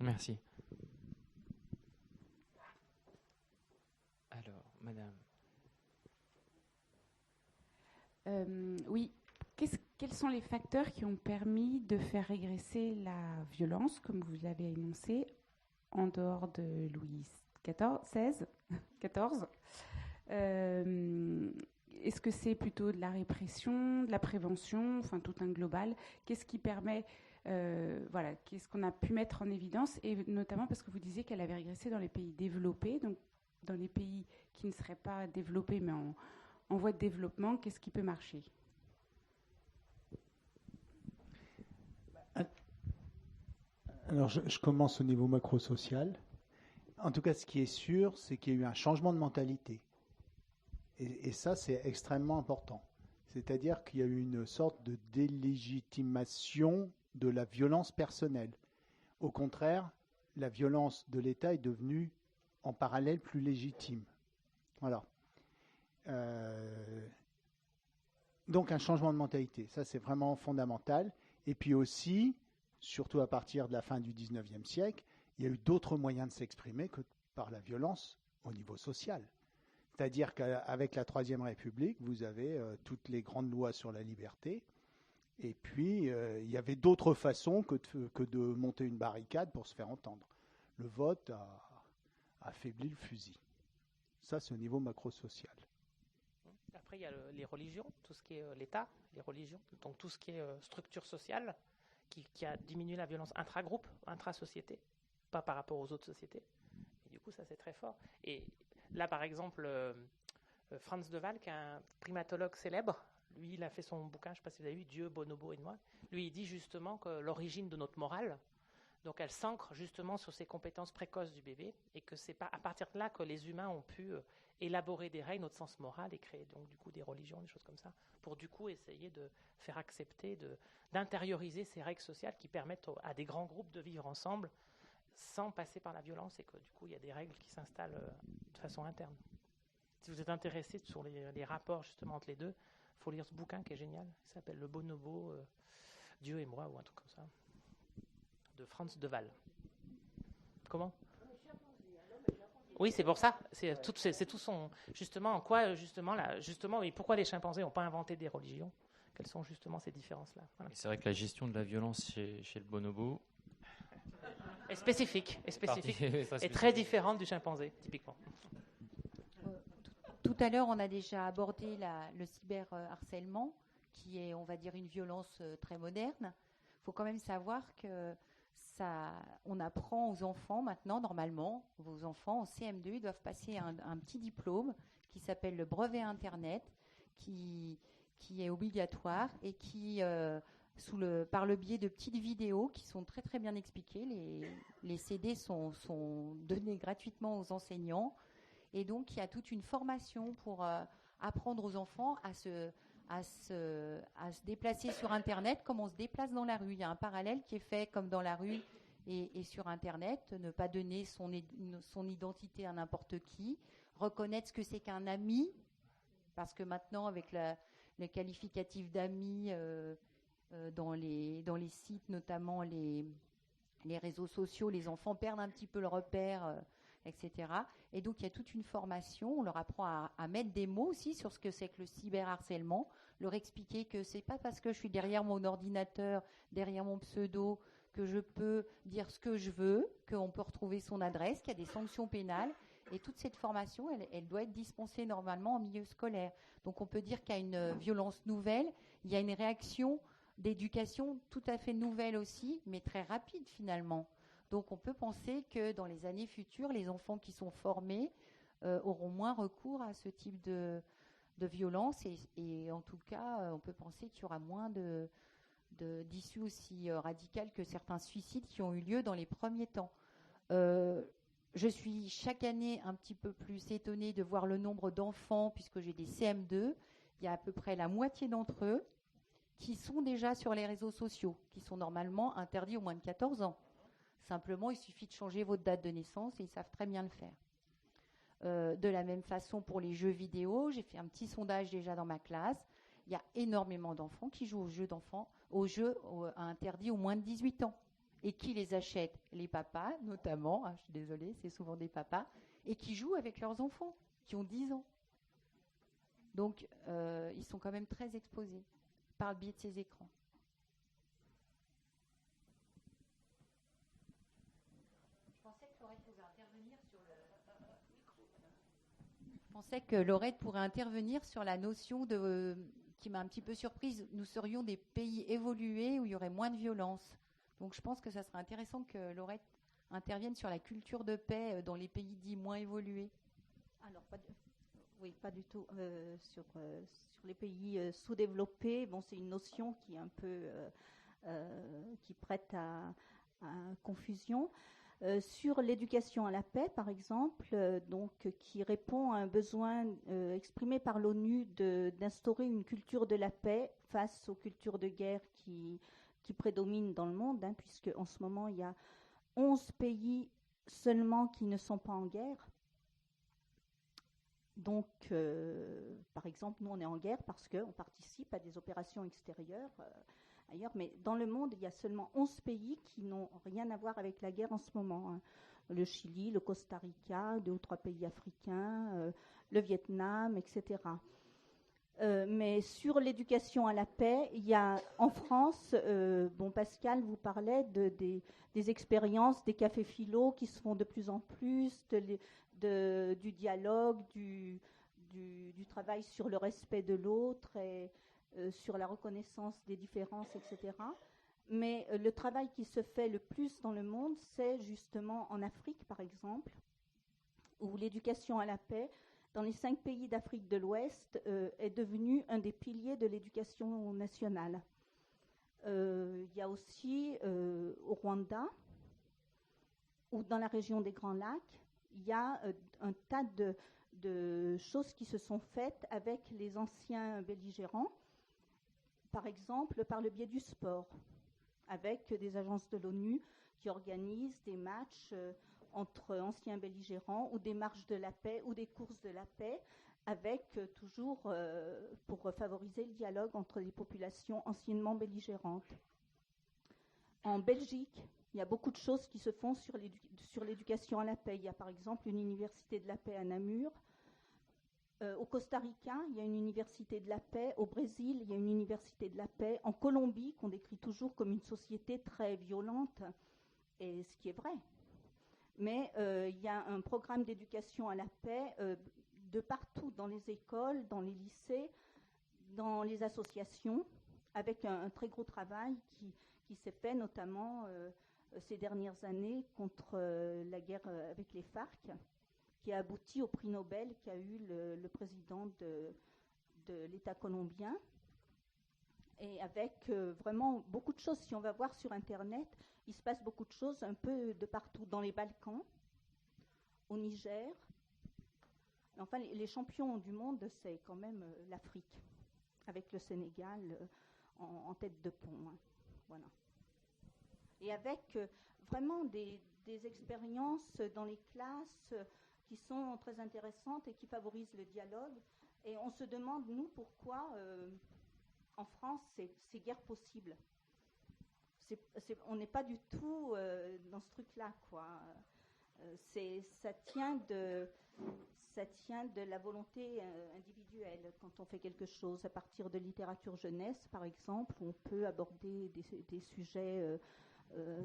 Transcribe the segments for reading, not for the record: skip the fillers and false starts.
Merci. Alors, madame. Oui. Quels sont les facteurs qui ont permis de faire régresser la violence, comme vous l'avez énoncé, en dehors de Louis XVI, XIV Est-ce que c'est plutôt de la répression, de la prévention, enfin tout un global? Qu'est-ce qui permet, qu'est-ce qu'on a pu mettre en évidence? Et notamment parce que vous disiez qu'elle avait régressé dans les pays développés, donc dans les pays qui ne seraient pas développés mais en voie de développement, qu'est-ce qui peut marcher? Alors, je commence au niveau macro-social. En tout cas, ce qui est sûr, c'est qu'il y a eu un changement de mentalité. Et ça, c'est extrêmement important. C'est-à-dire qu'il y a eu une sorte de délégitimation de la violence personnelle. Au contraire, la violence de l'État est devenue, en parallèle, plus légitime. Voilà. Donc, un changement de mentalité. Ça, c'est vraiment fondamental. Et puis aussi, surtout à partir de la fin du XIXe siècle, il y a eu d'autres moyens de s'exprimer que par la violence au niveau social. C'est-à-dire qu'avec la Troisième République, vous avez toutes les grandes lois sur la liberté, et puis il y avait d'autres façons que de monter une barricade pour se faire entendre. Le vote a affaibli le fusil. Ça, c'est au niveau macro-social. Après, il y a les religions, tout ce qui est l'État, les religions, donc tout ce qui est structure sociale, qui a diminué la violence intra-groupe, intra-société, pas par rapport aux autres sociétés. Et du coup, ça, c'est très fort. Et là, par exemple, Franz de Waal, qui est un primatologue célèbre, lui, il a fait son bouquin, je ne sais pas si vous avez vu, Dieu, Bonobo et moi. Lui, il dit justement que l'origine de notre morale, donc elle s'ancre justement sur ces compétences précoces du bébé, et que c'est pas à partir de là que les humains ont pu élaborer des règles, notre sens moral, et créer donc du coup des religions, des choses comme ça, pour du coup essayer de faire accepter, d'intérioriser ces règles sociales qui permettent à des grands groupes de vivre ensemble sans passer par la violence, et que du coup il y a des règles qui s'installent de façon interne. Si vous êtes intéressé sur les rapports justement entre les deux, il faut lire ce bouquin qui est génial, il s'appelle Le Bonobo, Dieu et moi, ou un truc comme ça, de Franz de Waal. Comment ? Oui, c'est pour ça. C'est tout son. Justement, en quoi, justement, et pourquoi les chimpanzés n'ont pas inventé des religions? Quelles sont justement ces différences-là? Voilà. C'est vrai que la gestion de la violence chez le bonobo est spécifique, et très différente du chimpanzé, typiquement. Tout à l'heure, on a déjà abordé le cyberharcèlement, qui est, on va dire, une violence très moderne. Il faut quand même savoir que on apprend aux enfants maintenant, normalement, vos enfants en CM2, ils doivent passer un petit diplôme qui s'appelle le brevet Internet, qui est obligatoire et qui, par le biais de petites vidéos qui sont très très bien expliquées, les CD sont donnés gratuitement aux enseignants, et donc il y a toute une formation pour apprendre aux enfants à se déplacer sur Internet comme on se déplace dans la rue. Il y a un parallèle qui est fait comme dans la rue et sur Internet, ne pas donner son identité à n'importe qui, reconnaître ce que c'est qu'un ami, parce que maintenant, avec le qualificatif d'ami dans les sites, notamment les réseaux sociaux, les enfants perdent un petit peu le repère, etc. Et donc, il y a toute une formation. On leur apprend à mettre des mots aussi sur ce que c'est que le cyberharcèlement, leur expliquer que c'est pas parce que je suis derrière mon ordinateur, derrière mon pseudo, que je peux dire ce que je veux, qu'on peut retrouver son adresse, qu'il y a des sanctions pénales. Et toute cette formation, elle doit être dispensée normalement en milieu scolaire. Donc, on peut dire qu'il y a une violence nouvelle. Il y a une réaction d'éducation tout à fait nouvelle aussi, mais très rapide finalement. Donc on peut penser que dans les années futures, les enfants qui sont formés auront moins recours à ce type de violence, et en tout cas, on peut penser qu'il y aura moins d'issues aussi radicales que certains suicides qui ont eu lieu dans les premiers temps. Je suis chaque année un petit peu plus étonnée de voir le nombre d'enfants, puisque j'ai des CM2, il y a à peu près la moitié d'entre eux qui sont déjà sur les réseaux sociaux, qui sont normalement interdits aux moins de 14 ans. Simplement, il suffit de changer votre date de naissance et ils savent très bien le faire. De la même façon, pour les jeux vidéo, j'ai fait un petit sondage déjà dans ma classe. Il y a énormément d'enfants qui jouent aux jeux interdits aux moins de 18 ans. Et qui les achète? Les papas, notamment, je suis désolée, c'est souvent des papas, et qui jouent avec leurs enfants, qui ont 10 ans. Donc, ils sont quand même très exposés par le biais de ces écrans. Je pensais que Laurette pourrait intervenir sur la notion qui m'a un petit peu surprise. Nous serions des pays évolués où il y aurait moins de violence. Donc je pense que ça serait intéressant que Laurette intervienne sur la culture de paix dans les pays dits moins évolués. Alors, pas du tout. Sur les pays sous-développés, c'est une notion qui est un peu qui prête à confusion. Sur l'éducation à la paix, par exemple, qui répond à un besoin exprimé par l'ONU d'instaurer une culture de la paix face aux cultures de guerre qui prédominent dans le monde, puisque en ce moment, il y a 11 pays seulement qui ne sont pas en guerre. Donc, par exemple, nous, on est en guerre parce qu'on participe à des opérations extérieures ailleurs, mais dans le monde, il y a seulement 11 pays qui n'ont rien à voir avec la guerre en ce moment. Le Chili, le Costa Rica, 2 ou 3 pays africains, le Vietnam, etc. Mais sur l'éducation à la paix, il y a en France, Pascal vous parlait des expériences, des cafés philo qui se font de plus en plus, du dialogue, du travail sur le respect de l'autre et sur la reconnaissance des différences, etc. Mais le travail qui se fait le plus dans le monde, c'est justement en Afrique, par exemple, où l'éducation à la paix, dans les 5 pays d'Afrique de l'Ouest, est devenue un des piliers de l'éducation nationale. Il y a aussi au Rwanda, ou dans la région des Grands Lacs, il y a un tas de choses qui se sont faites avec les anciens belligérants, par exemple par le biais du sport, avec des agences de l'ONU qui organisent des matchs entre anciens belligérants ou des marches de la paix ou des courses de la paix, avec toujours pour favoriser le dialogue entre les populations anciennement belligérantes. En Belgique, il y a beaucoup de choses qui se font sur l'éducation à la paix. Il y a par exemple une université de la paix à Namur. Au Costa Rica, il y a une université de la paix. Au Brésil, il y a une université de la paix. En Colombie, qu'on décrit toujours comme une société très violente, et ce qui est vrai. Mais il y a un programme d'éducation à la paix de partout, dans les écoles, dans les lycées, dans les associations, avec un très gros travail qui s'est fait notamment ces dernières années contre la guerre avec les FARC, qui a abouti au prix Nobel qu'a eu le président de l'État colombien, et avec vraiment beaucoup de choses. Si on va voir sur Internet, il se passe beaucoup de choses un peu de partout, dans les Balkans, au Niger. Enfin, les champions du monde, c'est quand même l'Afrique, avec le Sénégal en tête de pont. Voilà. Et avec vraiment des expériences dans les classes qui sont très intéressantes et qui favorisent le dialogue. Et on se demande, nous, pourquoi en France c'est guère possible. On n'est pas du tout dans ce truc-là, quoi. Ça tient de la volonté individuelle quand on fait quelque chose. À partir de littérature jeunesse, par exemple, on peut aborder des sujets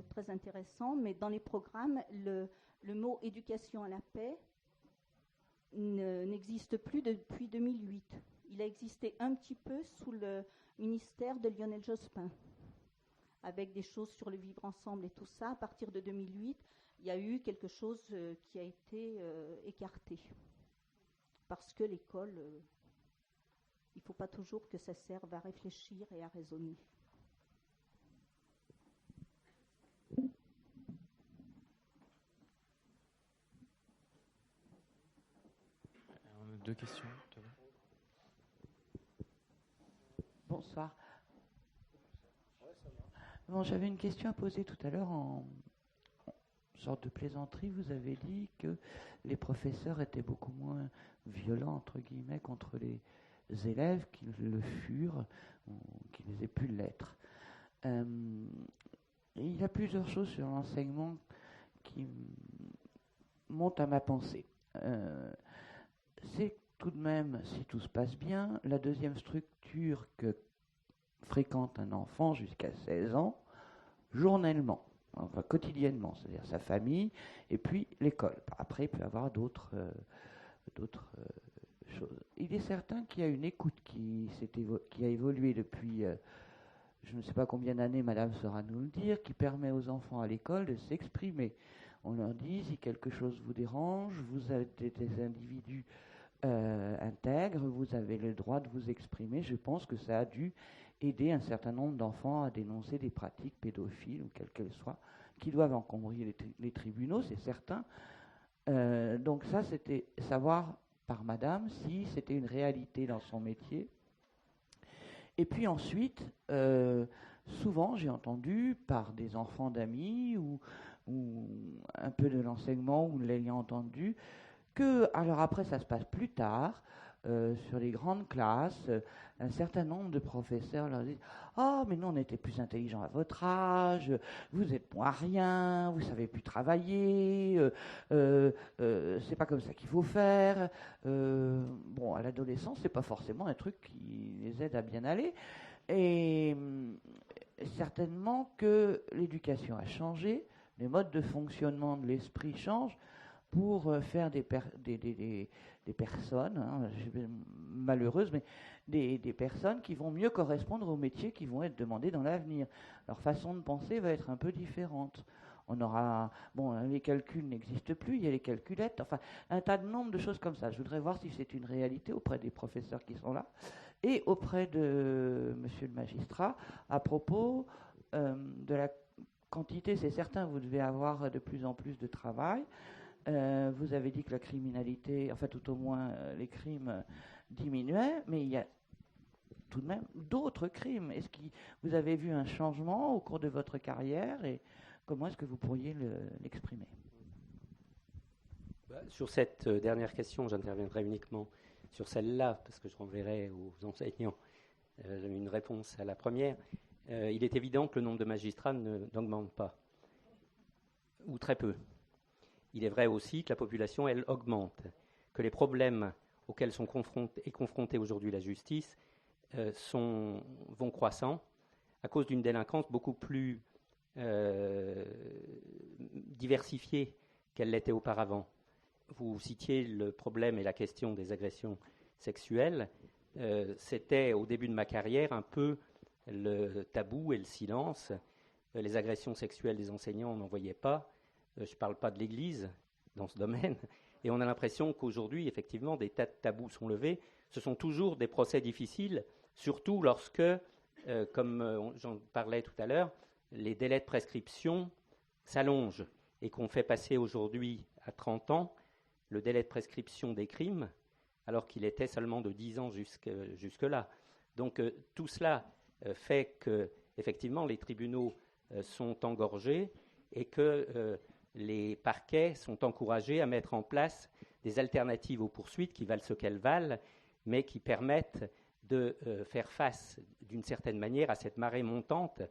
très intéressants, mais dans les programmes, le mot éducation à la paix n'existe plus depuis 2008. Il a existé un petit peu sous le ministère de Lionel Jospin, avec des choses sur le vivre ensemble et tout ça. À partir de 2008, il y a eu quelque chose qui a été écarté. Parce que l'école, il ne faut pas toujours que ça serve à réfléchir et à raisonner. On a 2 questions. Bonsoir. Bon, j'avais une question à poser tout à l'heure en sorte de plaisanterie. Vous avez dit que les professeurs étaient beaucoup moins violents, entre guillemets, contre les élèves qu'ils le furent ou qu'ils aient pu l'être. il y a plusieurs choses sur l'enseignement qui montent à ma pensée. C'est tout de même, si tout se passe bien, la deuxième structure que fréquente un enfant jusqu'à 16 ans, journellement, enfin quotidiennement, c'est-à-dire sa famille, et puis l'école. Après, il peut y avoir d'autres choses. Il est certain qu'il y a une écoute qui a évolué depuis, je ne sais pas combien d'années, madame saura nous le dire, qui permet aux enfants à l'école de s'exprimer. On leur dit, si quelque chose vous dérange, vous êtes des individus intègres, vous avez le droit de vous exprimer. Je pense que ça a dû aider un certain nombre d'enfants à dénoncer des pratiques pédophiles, ou quelles qu'elles soient, qui doivent encombrer les tribunaux, c'est certain. Donc ça, c'était savoir par madame si c'était une réalité dans son métier. Et puis ensuite, souvent j'ai entendu par des enfants d'amis ou un peu de l'enseignement ou de l'ayant entendu, que, alors après ça se passe plus tard, sur les grandes classes, un certain nombre de professeurs leur disent « Ah, mais nous on était plus intelligents à votre âge, vous êtes bons à rien, vous savez plus travailler, c'est pas comme ça qu'il faut faire. » Bon, à l'adolescence, c'est pas forcément un truc qui les aide à bien aller. Et certainement que l'éducation a changé, les modes de fonctionnement de l'esprit changent pour faire des personnes, malheureuses, mais des personnes qui vont mieux correspondre aux métiers qui vont être demandés dans l'avenir. Leur façon de penser va être un peu différente. On aura, les calculs n'existent plus, il y a les calculettes, enfin, un tas de nombre de choses comme ça. Je voudrais voir si c'est une réalité auprès des professeurs qui sont là et auprès de monsieur le magistrat à propos de la quantité. C'est certain, vous devez avoir de plus en plus de travail. Vous avez dit que la criminalité, enfin tout au moins les crimes diminuaient, mais il y a tout de même d'autres crimes. Est-ce que vous avez vu un changement au cours de votre carrière et comment est-ce que vous pourriez l'exprimer? Sur cette dernière question, j'interviendrai uniquement sur celle-là, parce que je renverrai aux enseignants une réponse à la première. Il est évident que le nombre de magistrats n'augmente pas, ou très peu. Il est vrai aussi que la population, elle, augmente, que les problèmes auxquels est confrontée aujourd'hui la justice vont croissant à cause d'une délinquance beaucoup plus diversifiée qu'elle l'était auparavant. Vous citiez le problème et la question des agressions sexuelles. C'était au début de ma carrière un peu le tabou et le silence. Les agressions sexuelles des enseignants, on n'en voyait pas. Je ne parle pas de l'Église dans ce domaine. Et on a l'impression qu'aujourd'hui, effectivement, des tas de tabous sont levés. Ce sont toujours des procès difficiles, surtout lorsque, comme j'en parlais tout à l'heure, les délais de prescription s'allongent et qu'on fait passer aujourd'hui à 30 ans le délai de prescription des crimes, alors qu'il était seulement de 10 ans jusque-là. Donc tout cela fait que, effectivement, les tribunaux sont engorgés et que les parquets sont encouragés à mettre en place des alternatives aux poursuites qui valent ce qu'elles valent, mais qui permettent de faire face d'une certaine manière à cette marée montante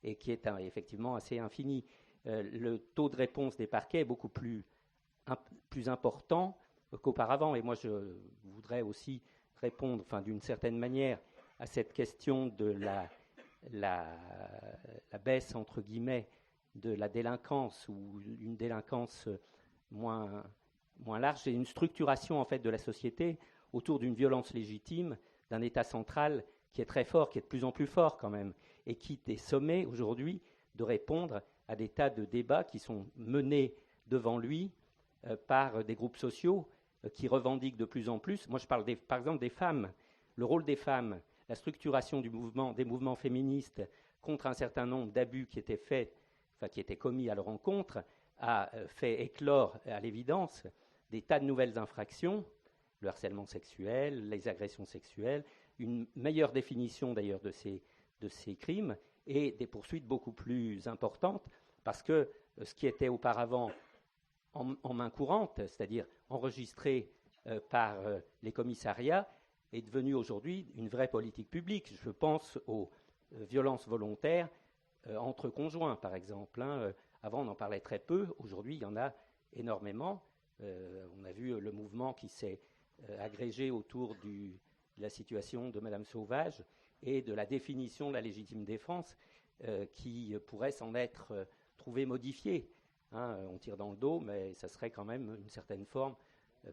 et qui est effectivement assez infinie. Le taux de réponse des parquets est beaucoup plus important qu'auparavant. Et moi, je voudrais aussi répondre, d'une certaine manière, à cette question de la baisse, entre guillemets, de la délinquance ou une délinquance moins large. C'est une structuration, en fait, de la société autour d'une violence légitime, d'un État central qui est très fort, qui est de plus en plus fort quand même, et qui est sommé aujourd'hui de répondre à des tas de débats qui sont menés devant lui par des groupes sociaux qui revendiquent de plus en plus. Moi, je parle par exemple des femmes, le rôle des femmes, la structuration des mouvements féministes contre un certain nombre d'abus qui étaient commis à leur encontre, a fait éclore à l'évidence des tas de nouvelles infractions, le harcèlement sexuel, les agressions sexuelles, une meilleure définition d'ailleurs de ces crimes et des poursuites beaucoup plus importantes, parce que ce qui était auparavant en main courante, c'est-à-dire enregistré par les commissariats, est devenu aujourd'hui une vraie politique publique. Je pense aux violences volontaires entre conjoints, par exemple. Avant, on en parlait très peu. Aujourd'hui, il y en a énormément. On a vu le mouvement qui s'est agrégé autour de la situation de Madame Sauvage et de la définition de la légitime défense qui pourrait s'en être trouvée modifiée. On tire dans le dos, mais ça serait quand même une certaine forme,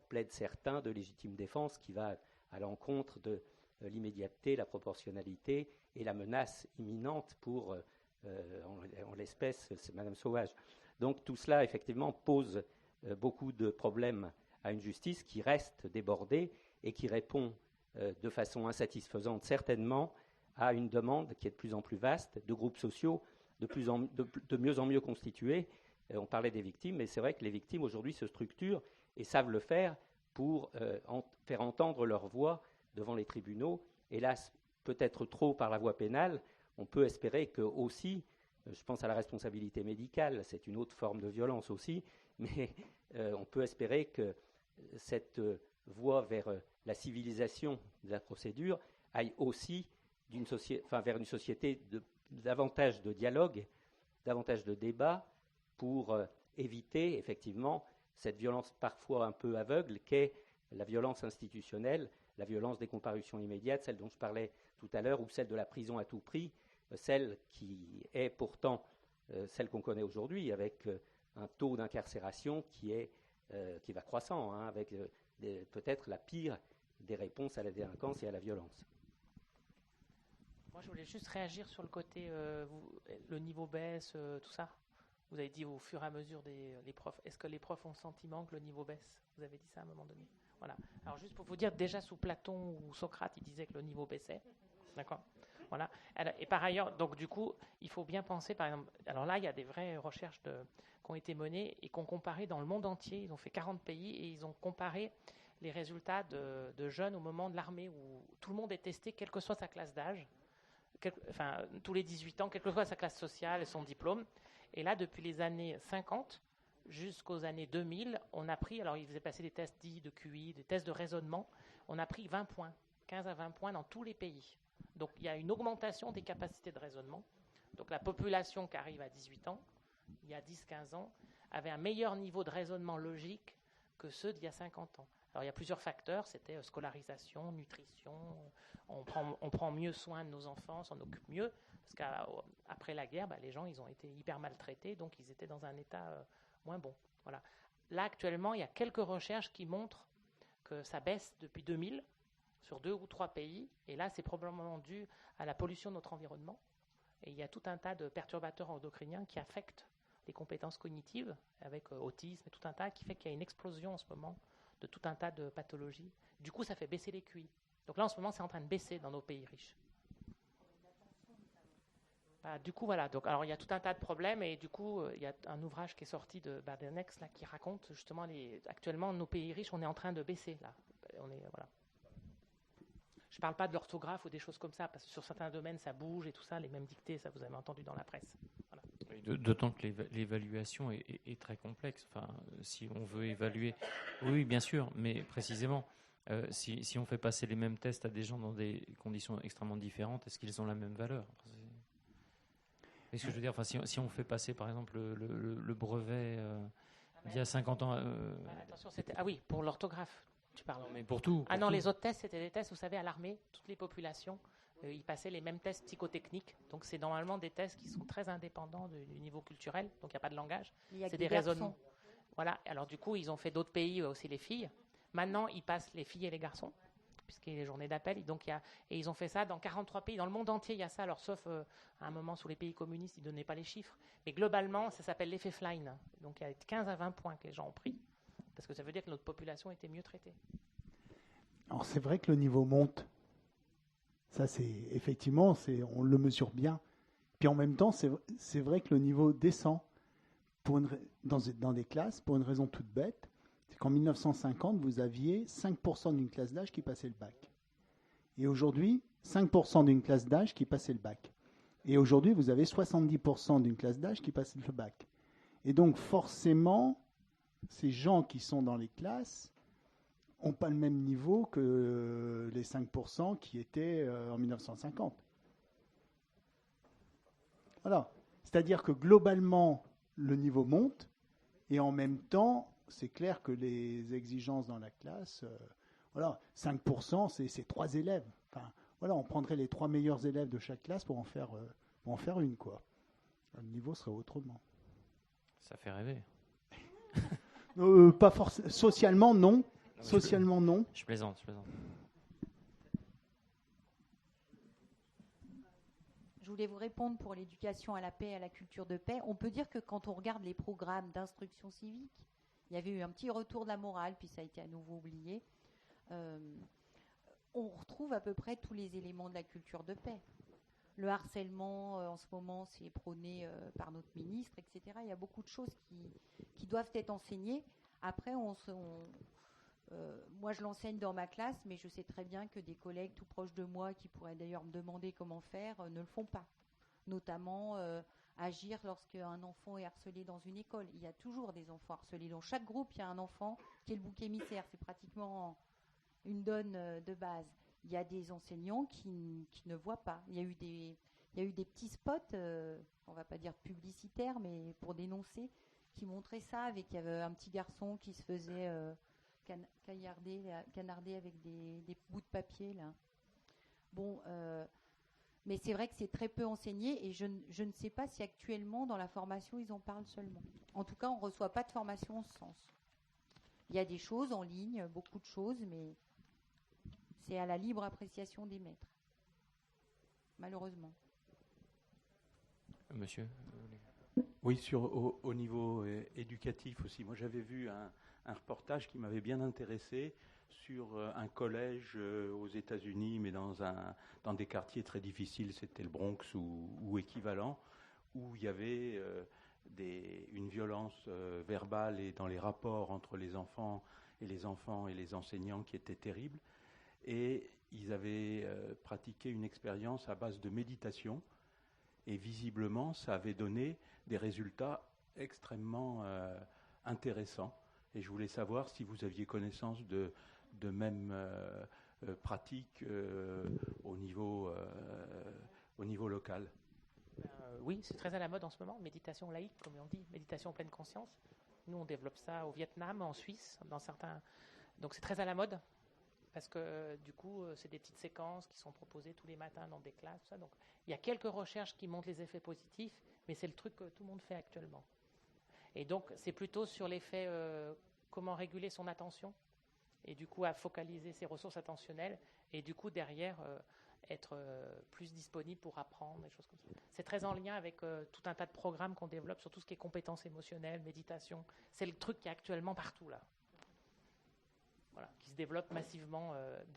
plaide certains, de légitime défense qui va à l'encontre de l'immédiateté, la proportionnalité et la menace imminente pour, en l'espèce, c'est Madame Sauvage. Donc tout cela, effectivement, pose beaucoup de problèmes à une justice qui reste débordée et qui répond de façon insatisfaisante, certainement, à une demande qui est de plus en plus vaste, de groupes sociaux de mieux en mieux constitués. On parlait des victimes, mais c'est vrai que les victimes, aujourd'hui, se structurent et savent le faire pour faire entendre leur voix devant les tribunaux. Hélas, peut-être trop par la voie pénale. On peut espérer que aussi, je pense à la responsabilité médicale, c'est une autre forme de violence aussi, mais on peut espérer que cette voie vers la civilisation de la procédure aille aussi vers une société davantage de dialogue, davantage de débat, pour éviter effectivement cette violence parfois un peu aveugle qu'est la violence institutionnelle, la violence des comparutions immédiates, celle dont je parlais tout à l'heure, ou celle de la prison à tout prix, celle qui est pourtant celle qu'on connaît aujourd'hui, avec un taux d'incarcération qui va croissant, avec peut-être la pire des réponses à la délinquance et à la violence. Moi, je voulais juste réagir sur le côté, le niveau baisse, tout ça. Vous avez dit au fur et à mesure les profs. Est-ce que les profs ont le sentiment que le niveau baisse? Vous avez dit ça à un moment donné. Voilà. Alors, juste pour vous dire, déjà sous Platon ou Socrate, il disait que le niveau baissait. D'accord. Voilà. Et par ailleurs, donc du coup, il faut bien penser, par exemple, alors là, il y a des vraies recherches qui ont été menées et qu'on comparé dans le monde entier. Ils ont fait 40 pays et ils ont comparé les résultats de jeunes au moment de l'armée où tout le monde est testé, quelle que soit sa classe d'âge, tous les 18 ans, quelle que soit sa classe sociale et son diplôme. Et là, depuis les années 50 jusqu'aux années 2000, on a pris, alors ils faisaient passer des tests dits de QI, des tests de raisonnement, on a pris 20 points, 15 à 20 points dans tous les pays. Donc il y a une augmentation des capacités de raisonnement. Donc la population qui arrive à 18 ans, il y a 10-15 ans, avait un meilleur niveau de raisonnement logique que ceux d'il y a 50 ans. Alors il y a plusieurs facteurs, c'était scolarisation, nutrition, on prend mieux soin de nos enfants, on s'en occupe mieux, parce qu'après la guerre, les gens ils ont été hyper maltraités, donc ils étaient dans un état moins bon. Voilà. Là actuellement, il y a quelques recherches qui montrent que ça baisse depuis 2000 sur 2 ou 3 pays, et là c'est probablement dû à la pollution de notre environnement, et il y a tout un tas de perturbateurs endocriniens qui affectent les compétences cognitives, avec autisme et tout un tas, qui fait qu'il y a une explosion en ce moment de tout un tas de pathologies. Du coup, ça fait baisser les QI. Donc là, en ce moment, c'est en train de baisser dans nos pays riches. Du coup, voilà. Donc, alors, il y a tout un tas de problèmes et du coup, il y a un ouvrage qui est sorti de Badenex là, qui raconte justement actuellement, nos pays riches, on est en train de baisser. Là. Voilà. Je ne parle pas de l'orthographe ou des choses comme ça, parce que sur certains domaines, ça bouge et tout ça, les mêmes dictées, ça vous avez entendu dans la presse. Voilà. D'autant que l'évaluation est très complexe. Enfin, si on veut évaluer, oui, bien sûr, mais précisément, si on fait passer les mêmes tests à des gens dans des conditions extrêmement différentes, est-ce qu'ils ont la même valeur? Est-ce que je veux dire, enfin, si on fait passer, par exemple, le brevet d'il y a 50 ans... Attention, oui, pour l'orthographe, tu parles. Non, mais pour tout. Non, les autres tests, c'était des tests, vous savez, à l'armée, toutes les populations, ils passaient les mêmes tests psychotechniques. Donc, c'est normalement des tests qui sont très indépendants du niveau culturel, donc il n'y a pas de langage. C'est des raisonnements. Voilà, alors du coup, ils ont fait d'autres pays aussi, les filles. Maintenant, ils passent les filles et les garçons, puisqu'il y a les journées d'appel. Et ils ont fait ça dans 43 pays. Dans le monde entier, il y a ça. Alors, sauf à un moment, sous les pays communistes, ils ne donnaient pas les chiffres. Mais globalement, ça s'appelle l'effet Flynn. Donc, il y a 15 à 20 points que les gens ont pris, parce que ça veut dire que notre population était mieux traitée. Alors, c'est vrai que le niveau monte. Ça, effectivement, on le mesure bien. Puis en même temps, c'est vrai que le niveau descend dans des classes pour une raison toute bête. C'est qu'en 1950, vous aviez 5% d'une classe d'âge qui passait le bac. Et aujourd'hui, 5% d'une classe d'âge qui passait le bac. Et aujourd'hui, vous avez 70% d'une classe d'âge qui passe le bac. Et donc, forcément, ces gens qui sont dans les classes n'ont pas le même niveau que les 5% qui étaient en 1950. Voilà. C'est-à-dire que globalement, le niveau monte, et en même temps, c'est clair que les exigences dans la classe, voilà, 5%, c'est 3 élèves. Enfin, voilà, on prendrait les 3 meilleurs élèves de chaque classe pour en faire une, quoi. Le niveau serait autrement. Ça fait rêver. Pas forcément. Socialement, non. Socialement, non. Je plaisante. Je voulais vous répondre pour l'éducation à la paix et à la culture de paix. On peut dire que quand on regarde les programmes d'instruction civique, il y avait eu un petit retour de la morale, puis ça a été à nouveau oublié. On retrouve à peu près tous les éléments de la culture de paix. Le harcèlement, en ce moment, c'est prôné par notre ministre, etc. Il y a beaucoup de choses qui doivent être enseignées. Après, moi, je l'enseigne dans ma classe, mais je sais très bien que des collègues tout proches de moi, qui pourraient d'ailleurs me demander comment faire, ne le font pas. Notamment agir lorsqu'un enfant est harcelé dans une école. Il y a toujours des enfants harcelés. Dans chaque groupe, il y a un enfant qui est le bouc émissaire. C'est pratiquement une donne de base. Il y a des enseignants qui ne voient pas. Il y a eu des petits spots, on ne va pas dire publicitaires, mais pour dénoncer, qui montraient ça. Il y avait un petit garçon qui se faisait canarder avec des bouts de papier, là. Bon, mais c'est vrai que c'est très peu enseigné et je ne sais pas si actuellement, dans la formation, ils en parlent seulement. En tout cas, on ne reçoit pas de formation en ce sens. Il y a des choses en ligne, beaucoup de choses, mais c'est à la libre appréciation des maîtres, malheureusement. Monsieur Oui, au niveau éducatif aussi. Moi, j'avais vu un reportage qui m'avait bien intéressé sur un collège aux États-Unis, mais dans des quartiers très difficiles, c'était le Bronx ou équivalent, où il y avait une violence verbale et dans les rapports entre les enfants et les enseignants qui était terrible. Et ils avaient pratiqué une expérience à base de méditation. Et visiblement, ça avait donné des résultats extrêmement intéressants. Et je voulais savoir si vous aviez connaissance de mêmes pratiques au niveau local. Oui, c'est très à la mode en ce moment. Méditation laïque, comme on dit, méditation en pleine conscience. Nous, on développe ça au Vietnam, en Suisse, dans certains. Donc, c'est très à la mode. Parce que du coup, c'est des petites séquences qui sont proposées tous les matins dans des classes. Tout ça. Donc, il y a quelques recherches qui montrent les effets positifs, mais c'est le truc que tout le monde fait actuellement. Et donc, c'est plutôt sur l'effet comment réguler son attention, et du coup, à focaliser ses ressources attentionnelles, et du coup, derrière, être plus disponible pour apprendre, des choses comme ça. C'est très en lien avec tout un tas de programmes qu'on développe sur tout ce qui est compétences émotionnelles, méditation. C'est le truc qui est actuellement partout, là. Voilà, qui se développe massivement,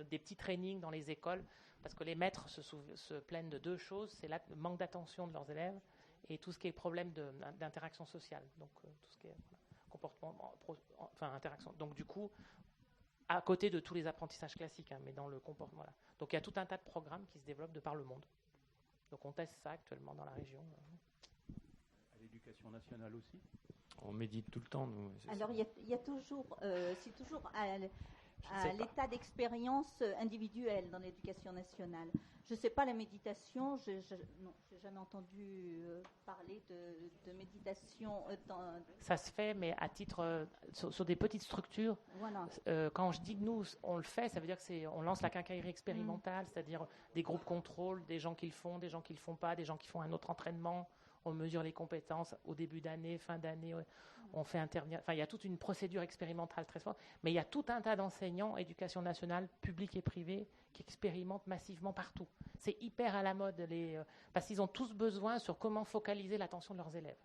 des petits trainings dans les écoles, parce que les maîtres se plaignent de deux choses, c'est le manque d'attention de leurs élèves et tout ce qui est problème d'interaction sociale, donc tout ce qui est comportement, interaction. Donc du coup, à côté de tous les apprentissages classiques, mais dans le comportement. Voilà. Donc il y a tout un tas de programmes qui se développent de par le monde. Donc on teste ça actuellement dans la région. À l'éducation nationale aussi ? On médite tout le temps, nous. Alors, il y a toujours, c'est toujours à l'état d'expérience individuelle dans l'éducation nationale. Je ne sais pas la méditation, non, je n'ai jamais entendu parler de méditation. Ça se fait, mais à titre, sur des petites structures. Voilà. Quand je dis que nous, on le fait, ça veut dire qu'on lance la quincaillerie expérimentale, c'est-à-dire des groupes contrôle, des gens qui le font, des gens qui ne le font pas, des gens qui font un autre entraînement. On mesure les compétences au début d'année, fin d'année, on fait intervenir. Enfin, il y a toute une procédure expérimentale très forte, mais il y a tout un tas d'enseignants, éducation nationale, publics et privés, qui expérimentent massivement partout. C'est hyper à la mode, parce qu'ils ont tous besoin sur comment focaliser l'attention de leurs élèves.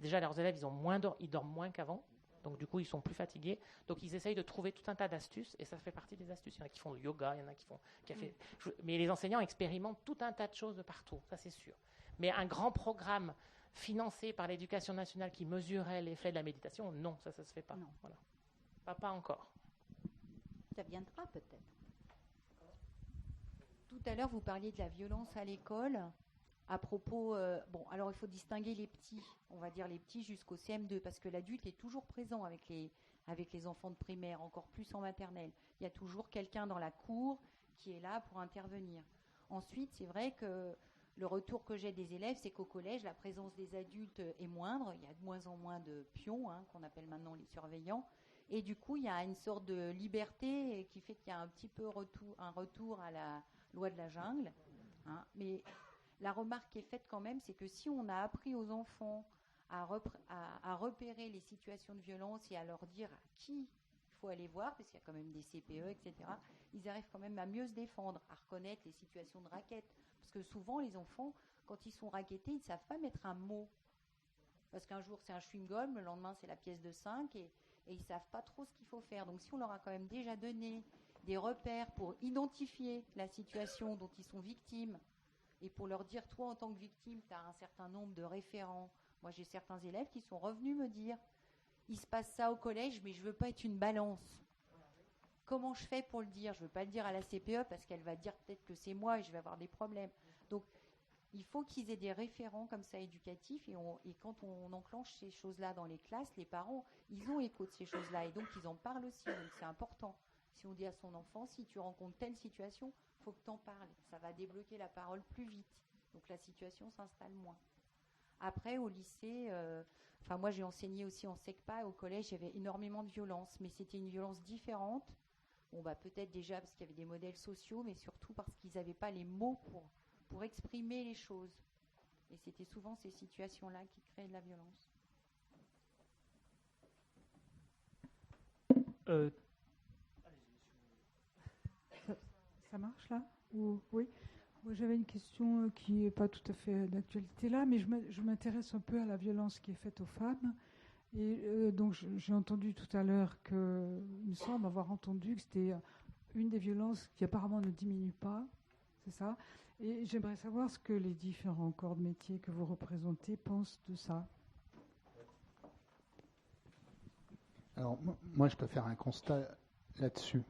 Déjà, leurs élèves, ils dorment moins qu'avant, donc du coup, ils sont plus fatigués. Donc, ils essayent de trouver tout un tas d'astuces, et ça fait partie des astuces. Il y en a qui font le yoga, il y en a qui font... Mais les enseignants expérimentent tout un tas de choses de partout, ça c'est sûr. Mais un grand programme financé par l'éducation nationale qui mesurait l'effet de la méditation, non, ça ne se fait pas. Non. Voilà. Pas encore. Ça viendra peut-être. Tout à l'heure, vous parliez de la violence à l'école. À propos, alors il faut distinguer les petits, on va dire les petits jusqu'au CM2, parce que l'adulte est toujours présent avec les enfants de primaire, encore plus en maternelle. Il y a toujours quelqu'un dans la cour qui est là pour intervenir. Ensuite, c'est vrai que le retour que j'ai des élèves, c'est qu'au collège, la présence des adultes est moindre. Il y a de moins en moins de pions, qu'on appelle maintenant les surveillants. Et du coup, il y a une sorte de liberté qui fait qu'il y a un petit peu un retour à la loi de la jungle. Mais la remarque qui est faite quand même, c'est que si on a appris aux enfants à repérer les situations de violence et à leur dire à qui il faut aller voir, parce qu'il y a quand même des CPE, etc., ils arrivent quand même à mieux se défendre, à reconnaître les situations de raquette. Parce que souvent, les enfants, quand ils sont raquettés, ils ne savent pas mettre un mot. Parce qu'un jour, c'est un chewing-gum, le lendemain, c'est la pièce de 5, et ils ne savent pas trop ce qu'il faut faire. Donc, si on leur a quand même déjà donné des repères pour identifier la situation dont ils sont victimes, et pour leur dire, toi, en tant que victime, tu as un certain nombre de référents. Moi, j'ai certains élèves qui sont revenus me dire, il se passe ça au collège, mais je ne veux pas être une balance. Comment je fais pour le dire? Je ne veux pas le dire à la CPE parce qu'elle va dire peut-être que c'est moi et je vais avoir des problèmes. Donc, il faut qu'ils aient des référents comme ça éducatifs et quand on enclenche ces choses-là dans les classes, les parents, ils ont écho de ces choses-là et donc ils en parlent aussi. Donc, c'est important. Si on dit à son enfant, si tu rencontres telle situation, il faut que tu en parles. Ça va débloquer la parole plus vite. Donc, la situation s'installe moins. Après, au lycée, moi j'ai enseigné aussi en SECPA, au collège, il y avait énormément de violence, mais c'était une violence différente. Peut-être déjà parce qu'il y avait des modèles sociaux, mais surtout parce qu'ils n'avaient pas les mots pour exprimer les choses. Et c'était souvent ces situations-là qui créaient de la violence. Ça marche là? Oui. Moi, j'avais une question qui n'est pas tout à fait d'actualité là, mais je m'intéresse un peu à la violence qui est faite aux femmes. Et donc, j'ai entendu tout à l'heure il me semble avoir entendu que c'était une des violences qui apparemment ne diminue pas, c'est ça? Et j'aimerais savoir ce que les différents corps de métier que vous représentez pensent de ça. Alors, moi, je peux faire un constat là-dessus.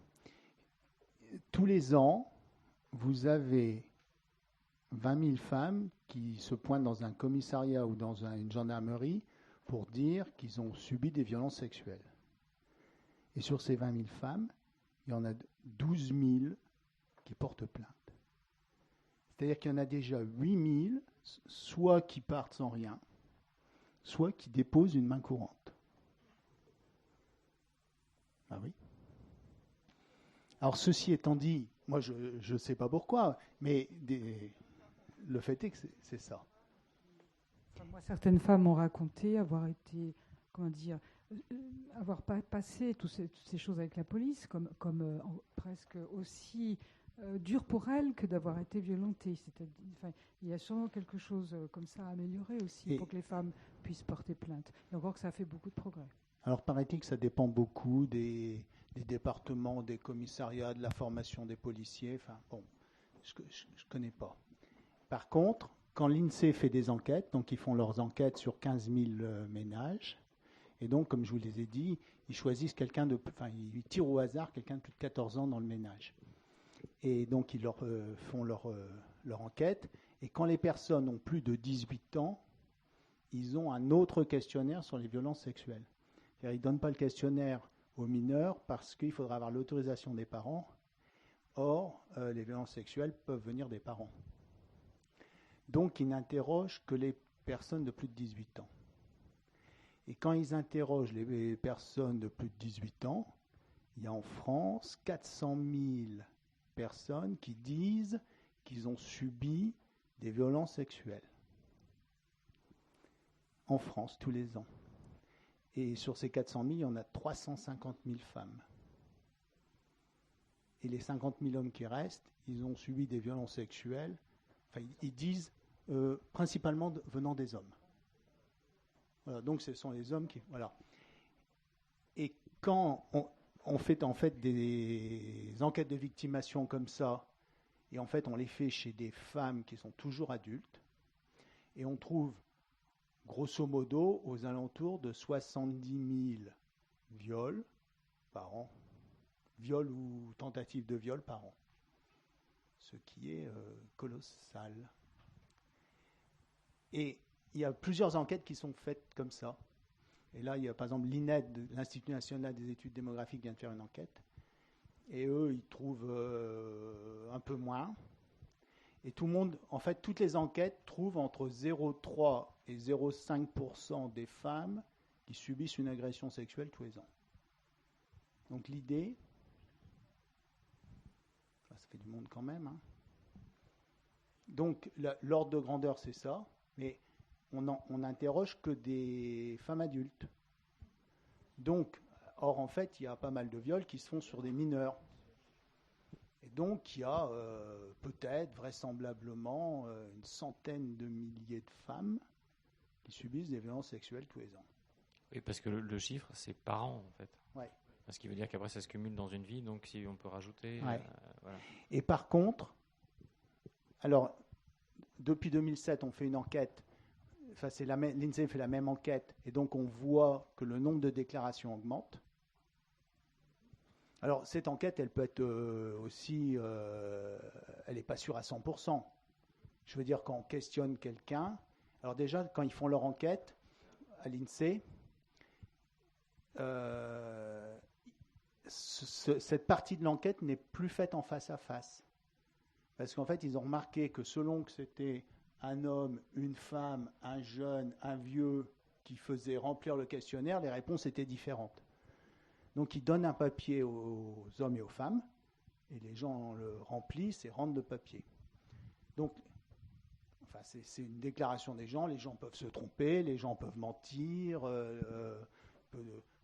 Tous les ans, vous avez 20 000 femmes qui se pointent dans un commissariat ou dans une gendarmerie pour dire qu'ils ont subi des violences sexuelles. Et sur ces 20 000 femmes, il y en a 12 000 qui portent plainte. C'est-à-dire qu'il y en a déjà 8 000, soit qui partent sans rien, soit qui déposent une main courante. Ah oui. Alors, ceci étant dit, moi, je ne sais pas pourquoi, mais le fait est que c'est ça. Moi, certaines femmes m'ont raconté avoir été, avoir passé toutes ces choses avec la police, comme presque aussi dur pour elles que d'avoir été violentées. Il y a sûrement quelque chose comme ça à améliorer aussi pour que les femmes puissent porter plainte. Et encore que ça a fait beaucoup de progrès. Alors, paraît-il que ça dépend beaucoup des départements, des commissariats, de la formation des policiers. Enfin, bon, je ne connais pas. Par contre, quand l'INSEE fait des enquêtes, donc ils font leurs enquêtes sur 15 000 ménages, et donc, comme je vous les ai dit, ils choisissent ils tirent au hasard quelqu'un de plus de 14 ans dans le ménage. Et donc, ils leur font leur enquête. Et quand les personnes ont plus de 18 ans, ils ont un autre questionnaire sur les violences sexuelles. C'est-à-dire, ils ne donnent pas le questionnaire aux mineurs parce qu'il faudra avoir l'autorisation des parents. Or, les violences sexuelles peuvent venir des parents. Donc, ils n'interrogent que les personnes de plus de 18 ans. Et quand ils interrogent les personnes de plus de 18 ans, il y a en France 400 000 personnes qui disent qu'ils ont subi des violences sexuelles. En France, tous les ans. Et sur ces 400 000, il y en a 350 000 femmes. Et les 50 000 hommes qui restent, ils ont subi des violences sexuelles. Enfin, ils disent principalement venant des hommes. Voilà, donc ce sont les hommes qui... Voilà. Et quand on fait en fait des enquêtes de victimation comme ça, et en fait on les fait chez des femmes qui sont toujours adultes, et on trouve grosso modo aux alentours de 70 000 viols par an, viols ou tentatives de viol par an, ce qui est colossal. Et il y a plusieurs enquêtes qui sont faites comme ça. Et là, il y a par exemple l'INED, l'Institut national des études démographiques, vient de faire une enquête. Et eux, ils trouvent un peu moins. Et tout le monde, en fait, toutes les enquêtes trouvent entre 0,3 et 0,5% des femmes qui subissent une agression sexuelle tous les ans. Donc l'idée, ça fait du monde quand même, hein. Donc l'ordre de grandeur, c'est ça, mais on n'interroge que des femmes adultes. Donc, or, en fait, il y a pas mal de viols qui se font sur des mineurs. Et donc, il y a peut-être, vraisemblablement, une centaine de milliers de femmes qui subissent des violences sexuelles tous les ans. Oui, parce que le chiffre, c'est par an, en fait. Ouais. Ce qui veut dire qu'après, ça se cumule dans une vie, donc si on peut rajouter... Ouais. Voilà. Et par contre, alors, depuis 2007, on fait une enquête, enfin, l'INSEE fait la même enquête, et donc on voit que le nombre de déclarations augmente. Alors, cette enquête, elle peut être aussi, elle n'est pas sûre à 100%. Je veux dire, quand on questionne quelqu'un, alors déjà, quand ils font leur enquête à l'INSEE, cette partie de l'enquête n'est plus faite en face à face. Parce qu'en fait, ils ont remarqué que selon que c'était un homme, une femme, un jeune, un vieux qui faisait remplir le questionnaire, les réponses étaient différentes. Donc, ils donnent un papier aux hommes et aux femmes, et les gens le remplissent et rendent le papier. Donc, enfin, c'est une déclaration des gens, les gens peuvent se tromper, les gens peuvent mentir,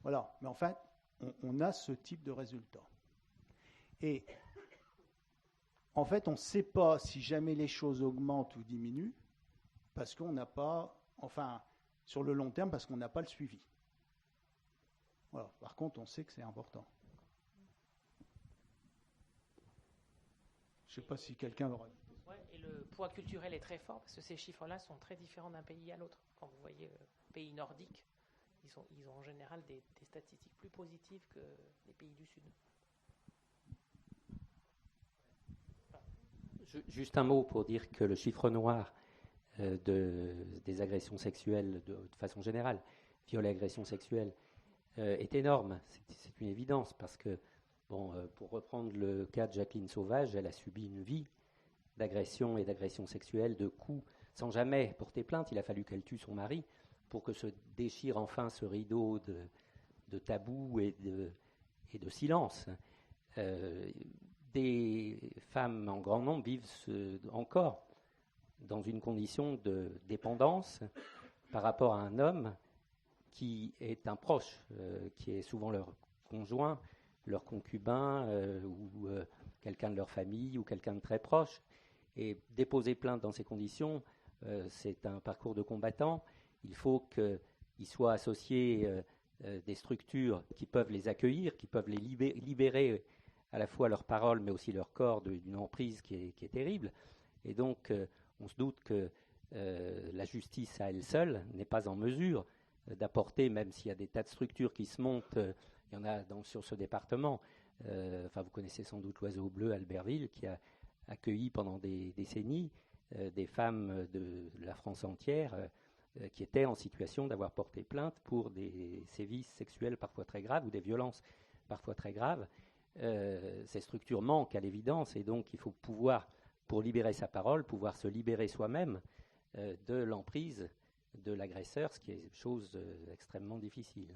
voilà. Mais en fait, on a ce type de résultat. Et en fait, on ne sait pas si jamais les choses augmentent ou diminuent, parce qu'on n'a pas, enfin, sur le long terme, parce qu'on n'a pas le suivi. Voilà. Par contre, on sait que c'est important. Je ne sais pas si quelqu'un l'aura dit. Ouais, et le poids culturel est très fort, parce que ces chiffres-là sont très différents d'un pays à l'autre. Quand vous voyez pays nordiques, ils ont en général des statistiques plus positives que les pays du Sud. Juste un mot pour dire que le chiffre noir des agressions sexuelles de façon générale, viol et agressions sexuelles, est énorme. C'est une évidence parce que, pour reprendre le cas de Jacqueline Sauvage, elle a subi une vie d'agression et d'agression sexuelle, de coups, sans jamais porter plainte. Il a fallu qu'elle tue son mari pour que se déchire enfin ce rideau de tabou et de silence. Des femmes en grand nombre vivent encore dans une condition de dépendance par rapport à un homme qui est un proche, qui est souvent leur conjoint, leur concubin ou quelqu'un de leur famille ou quelqu'un de très proche. Et déposer plainte dans ces conditions, c'est un parcours de combattant. Il faut qu'ils soient associés des structures qui peuvent les accueillir, qui peuvent les libérer à la fois leur parole, mais aussi leur corps d'une emprise qui est terrible. Et donc, on se doute que la justice à elle seule n'est pas en mesure d'apporter, même s'il y a des tas de structures qui se montent, il y en a sur ce département. Vous connaissez sans doute l'Oiseau Bleu à Albertville, qui a accueilli pendant des décennies des femmes de la France entière qui étaient en situation d'avoir porté plainte pour des sévices sexuels parfois très graves ou des violences parfois très graves. Ces structures manquent à l'évidence et donc il faut pouvoir, pour libérer sa parole, pouvoir se libérer soi-même de l'emprise de l'agresseur, ce qui est chose extrêmement difficile.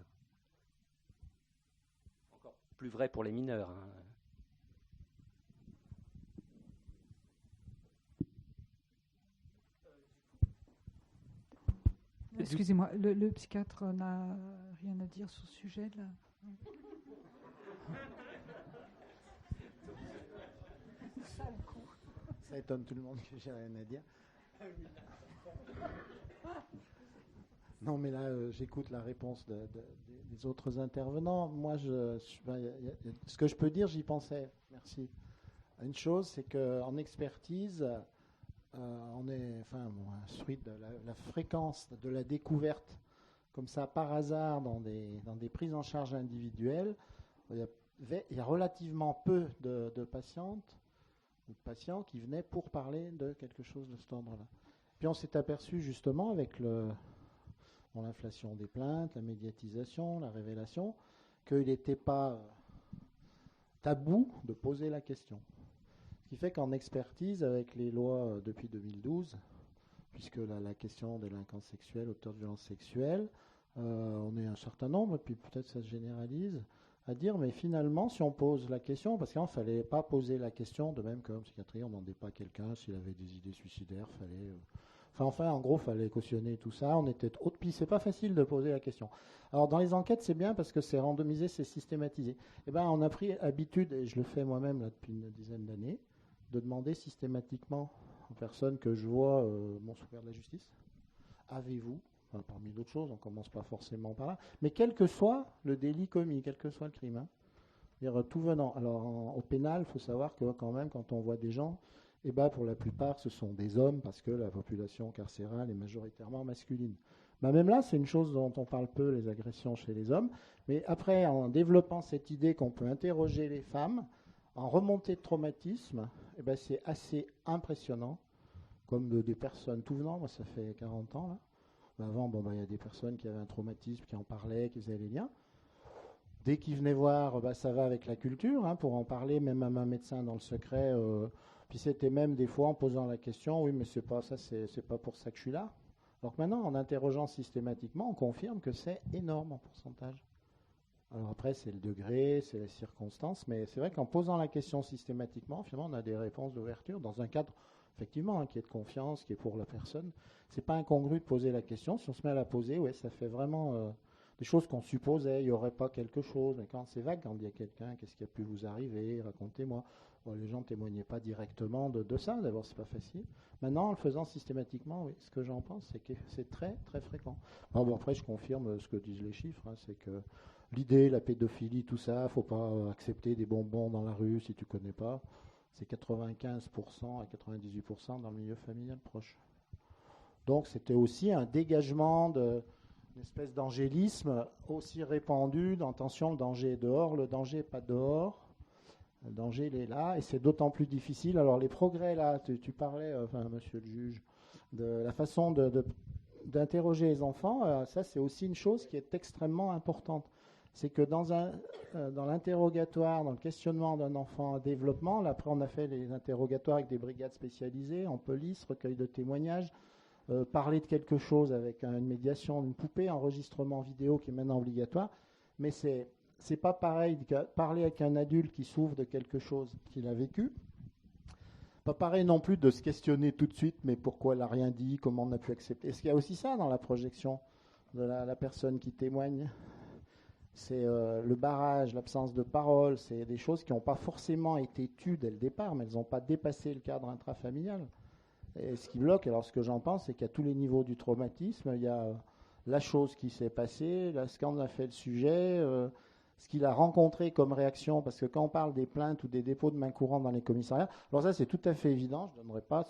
Encore plus vrai pour les mineurs. Excusez-moi, le psychiatre n'a rien à dire sur ce sujet là. Ça étonne tout le monde que j'ai rien à dire. Non, mais là, j'écoute la réponse des autres intervenants. Moi, ce que je peux dire, j'y pensais. Merci. Une chose, c'est qu'en expertise, on est, instruit de la fréquence de la découverte, comme ça, par hasard, dans des prises en charge individuelles. Il y a relativement peu de patientes ou de patients qui venaient pour parler de quelque chose de cet ordre-là. Puis on s'est aperçu justement avec l'inflation des plaintes, la médiatisation, la révélation, qu'il n'était pas tabou de poser la question. Ce qui fait qu'en expertise, avec les lois depuis 2012, puisque la question de délinquance sexuelle, auteur de violences sexuelles, on est un certain nombre, et puis peut-être ça se généralise, à dire, mais finalement, si on pose la question, parce qu'il ne fallait pas poser la question, de même qu'en psychiatrie, on ne demandait pas à quelqu'un s'il avait des idées suicidaires, en gros, il fallait cautionner tout ça, puis c'est pas facile de poser la question. Alors, dans les enquêtes, c'est bien parce que c'est randomisé, c'est systématisé. Eh ben, on a pris habitude, et je le fais moi-même là, depuis une dizaine d'années, de demander systématiquement aux personnes que je vois m'ont souffert de la justice, avez-vous, parmi d'autres choses, on ne commence pas forcément par là, mais quel que soit le délit commis, quel que soit le crime, dire tout venant. Alors au pénal, il faut savoir que quand même, quand on voit des gens, pour la plupart, ce sont des hommes, parce que la population carcérale est majoritairement masculine. Même là, c'est une chose dont on parle peu, les agressions chez les hommes, mais après, en développant cette idée qu'on peut interroger les femmes, en remontée de traumatisme, c'est assez impressionnant, comme des personnes tout venant, moi ça fait 40 ans là. Avant, il y a des personnes qui avaient un traumatisme, qui en parlaient, qui faisaient les liens. Dès qu'ils venaient voir, ça va avec la culture, pour en parler, même à un médecin dans le secret. Puis c'était même des fois en posant la question, oui, mais c'est pas ça, c'est pas pour ça que je suis là. Alors que maintenant, en interrogeant systématiquement, on confirme que c'est énorme en pourcentage. Alors après, c'est le degré, c'est les circonstances, mais c'est vrai qu'en posant la question systématiquement, finalement, on a des réponses d'ouverture dans un cadre, effectivement, qui est de confiance, qui est pour la personne. C'est pas incongru de poser la question. Si on se met à la poser, ouais, ça fait vraiment des choses qu'on supposait, il n'y aurait pas quelque chose. Mais quand c'est vague, quand il y a quelqu'un, qu'est-ce qui a pu vous arriver, racontez-moi. Les gens ne témoignaient pas directement de ça, d'abord, c'est pas facile. Maintenant, en le faisant systématiquement, oui, ce que j'en pense, c'est que c'est très, très fréquent. Après, je confirme ce que disent les chiffres, c'est que l'idée, la pédophilie, tout ça, il ne faut pas accepter des bonbons dans la rue si tu ne connais pas. C'est 95% à 98% dans le milieu familial proche. Donc c'était aussi un dégagement d'une espèce d'angélisme aussi répandu d'intention, le danger est dehors, le danger n'est pas dehors, le danger il est là, et c'est d'autant plus difficile. Alors les progrès là, tu parlais, monsieur le juge, de la façon d'interroger les enfants, ça c'est aussi une chose qui est extrêmement importante. C'est que dans l'interrogatoire, dans le questionnement d'un enfant en développement, là, après on a fait les interrogatoires avec des brigades spécialisées, en police, recueil de témoignages, parler de quelque chose avec une médiation d'une poupée, enregistrement vidéo qui est maintenant obligatoire, mais c'est pas pareil que parler avec un adulte qui souffre de quelque chose qu'il a vécu. Pas pareil non plus de se questionner tout de suite, mais pourquoi elle n'a rien dit, comment on a pu accepter. Est-ce qu'il y a aussi ça dans la projection de la personne qui témoigne ? C'est le barrage, l'absence de parole, c'est des choses qui n'ont pas forcément été tues dès le départ, mais elles n'ont pas dépassé le cadre intrafamilial. Et ce qui bloque, alors ce que j'en pense, c'est qu'à tous les niveaux du traumatisme, il y a la chose qui s'est passée, ce qu'en a fait le sujet, ce qu'il a rencontré comme réaction, parce que quand on parle des plaintes ou des dépôts de main courante dans les commissariats, alors ça c'est tout à fait évident, je ne donnerai pas,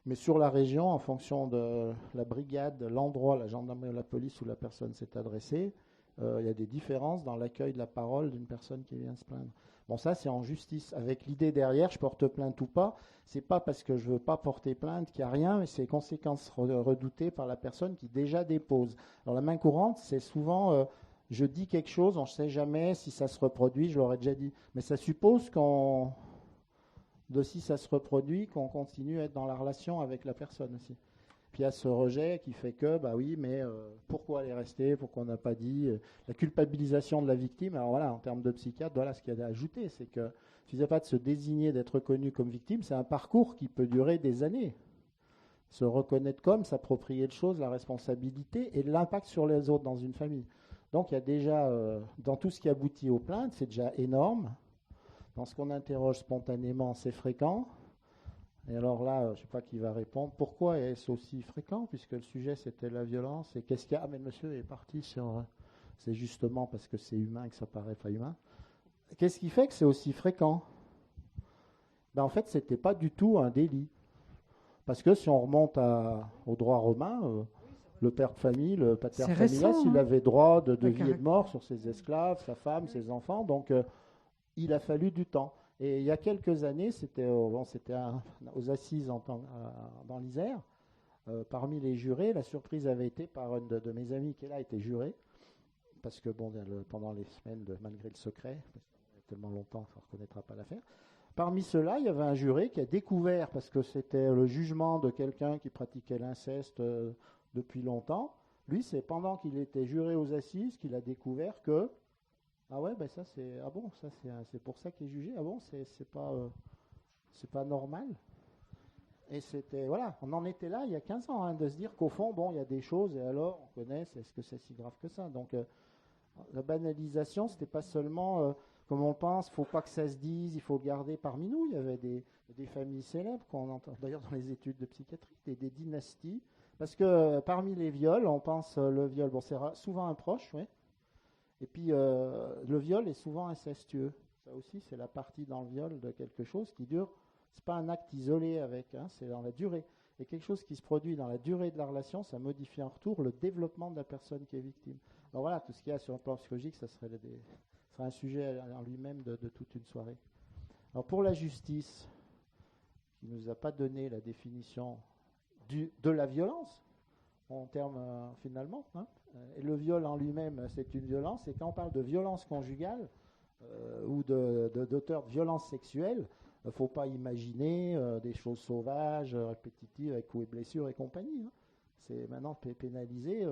mais sur la région, en fonction de la brigade, de l'endroit, la gendarmerie ou la police où la personne s'est adressée, il y a des différences dans l'accueil de la parole d'une personne qui vient se plaindre. Bon, ça, c'est en justice. Avec l'idée derrière, je porte plainte ou pas, c'est pas parce que je veux pas porter plainte qu'il n'y a rien, mais c'est les conséquences redoutées par la personne qui déjà dépose. Alors, la main courante, c'est souvent, je dis quelque chose, on ne sait jamais si ça se reproduit, je l'aurais déjà dit. Mais ça suppose si ça se reproduit, qu'on continue à être dans la relation avec la personne aussi. Puis il y a ce rejet qui fait que, pourquoi elle est restée, pourquoi on n'a pas dit, la culpabilisation de la victime. Alors voilà, en termes de psychiatre, voilà ce qu'il y a à ajouter, c'est que il ne suffit pas de se désigner, d'être reconnu comme victime, c'est un parcours qui peut durer des années. Se reconnaître comme, s'approprier de choses, la responsabilité et l'impact sur les autres dans une famille. Donc il y a déjà, dans tout ce qui aboutit aux plaintes, c'est déjà énorme. Dans ce qu'on interroge spontanément, c'est fréquent. Et alors là, je ne sais pas qui va répondre. Pourquoi est-ce aussi fréquent, puisque le sujet c'était la violence, et qu'est-ce qu'il y a ? Ah mais le monsieur est parti sur... c'est justement parce que c'est humain que ça paraît pas humain. Qu'est-ce qui fait que c'est aussi fréquent ? En fait, ce n'était pas du tout un délit. Parce que si on remonte au droit romain, le père de famille, le pater familias, il avait droit de vie et de mort sur ses esclaves, sa femme, ses enfants. Donc, il a fallu du temps. Et il y a quelques années, c'était aux assises dans l'Isère. Parmi les jurés, la surprise avait été par une de mes amies qui, là, était jurée. Parce que, pendant les semaines, malgré le secret, parce qu'il y a tellement longtemps, ça ne reconnaîtra pas l'affaire, Parmi ceux-là, il y avait un juré qui a découvert, parce que c'était le jugement de quelqu'un qui pratiquait l'inceste depuis longtemps, lui, c'est pendant qu'il était juré aux assises qu'il a découvert que ah ouais, ben ça c'est ah bon, ça c'est pour ça qu'il est jugé. Ah bon, c'est pas normal. Et c'était voilà, on en était là il y a 15 ans, de se dire qu'au fond, bon, il y a des choses et alors on connaît, est-ce que c'est si grave que ça? Donc la banalisation, c'était pas seulement comme on le pense, faut pas que ça se dise, il faut le garder parmi nous. Il y avait des familles célèbres qu'on entend d'ailleurs dans les études de psychiatrie, des dynasties. Parce que parmi les viols, on pense le viol, bon, c'est souvent un proche, oui. Et puis le viol est souvent incestueux. Ça aussi, c'est la partie dans le viol de quelque chose qui dure. C'est pas un acte isolé avec, c'est dans la durée. Et quelque chose qui se produit dans la durée de la relation, ça modifie en retour le développement de la personne qui est victime. Alors voilà, tout ce qu'il y a sur le plan psychologique, ça serait un sujet en lui-même de toute une soirée. Alors pour la justice, qui ne nous a pas donné la définition de la violence, en termes finalement, et le viol en lui-même, c'est une violence, et quand on parle de violence conjugale ou d'auteur de violence sexuelle, il ne faut pas imaginer des choses sauvages, répétitives, avec coups et blessures et compagnie. C'est maintenant pénaliser